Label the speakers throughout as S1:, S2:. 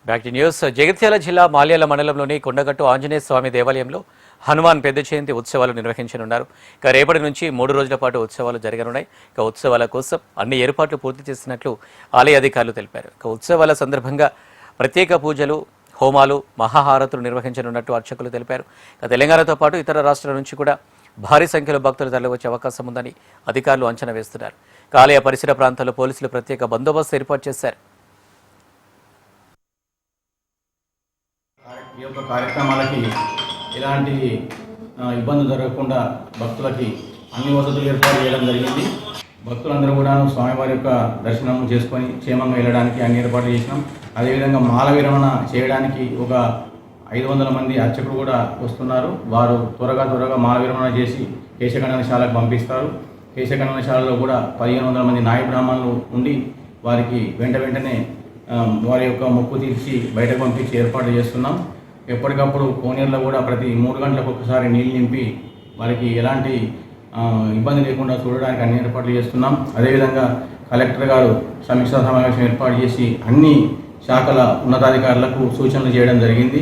S1: Back to news. Jagtial జిల్లా మాల్యాల మండలంలోని కొండగట్టు ఆంజనేయ స్వామి దేవాలయంలో హనుమాన్ పెద్ద జయంతి ఉత్సవాలు నిర్వహించనున్నారు. ఇక రేపటి నుంచి 3 రోజుల పాటు ఉత్సవాలు జరగనున్నాయి. ఇక ఉత్సవాల కోసం అన్ని ఏర్పాట్లు పూర్తి చేసినట్లు ఆలయ అధికారులు తెలిపారు. ఇక ఉత్సవాల సందర్భంగా ప్రత్యేక పూజలు, హోమాలు, మహాహారతులు నిర్వహించనున్నట్టు అర్చకులు తెలిపారు. ఇక తెలంగాణతో పాటు ఇతర రాష్ట్రాల నుంచి కూడా భారీ సంఖ్యలో భక్తులు తరలివచ్చే అవకాశం ఉందని అధికారులు అంచనా వేస్తున్నారు. ఆలయ పరిసర ప్రాంతాల్లో పోలీసులు ప్రత్యేక బందోబస్తు ఏర్పాటు చేశారు.
S2: ఈ యొక్క కార్యక్రమాలకి ఎలాంటి ఇబ్బందులు జరగకుండా భక్తులకి అన్ని వసతులు ఏర్పాటు చేయడం జరిగింది. భక్తులందరూ కూడా స్వామివారి యొక్క దర్శనం చేసుకొని క్షేమంగా వెళ్ళడానికి అన్ని ఏర్పాట్లు చేసినాం. అదేవిధంగా మాల విరమణ చేయడానికి ఒక 500 మంది అర్చకులు కూడా వస్తున్నారు. వారు త్వరగా మాల విరమణ చేసి కేశఖండనశాలకు పంపిస్తారు. కేశఖండనశాలలో కూడా 1500 మంది నాయ బ్రాహ్మణులు ఉండి వారికి వెంటనే వారి యొక్క మొక్కు తీర్చి బయటకు పంపించి ఏర్పాటు చేస్తున్నాం. ఎప్పటికప్పుడు కోనేరులో కూడా ప్రతి 3 గంటలకు ఒకసారి నీళ్ళు నింపి వారికి ఎలాంటి ఇబ్బంది లేకుండా చూడడానికి అన్ని ఏర్పాట్లు చేస్తున్నాం. అదేవిధంగా కలెక్టర్ గారు సమీక్షా సమావేశం ఏర్పాటు చేసి అన్ని శాఖల ఉన్నతాధికారులకు సూచనలు చేయడం జరిగింది.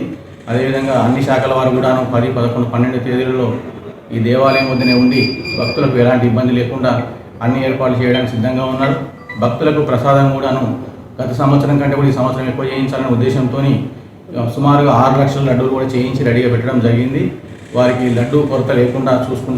S2: అదేవిధంగా అన్ని శాఖల వారు కూడా 10, 11, 12 తేదీలలో ఈ దేవాలయం వద్దనే ఉండి భక్తులకు ఎలాంటి ఇబ్బంది లేకుండా అన్ని ఏర్పాట్లు చేయడానికి సిద్ధంగా ఉన్నారు. భక్తులకు ప్రసాదం కూడాను గత సంవత్సరం కంటే కూడా ఈ సంవత్సరం ఎక్కువ చేయించాలనే ఉద్దేశంతో సుమారుగా 6 లక్షల లడ్డూలు కూడా చేయించి రెడీగా పెట్టడం జరిగింది. వారికి లడ్డూ కొరత లేకుండా చూసుకుంటూ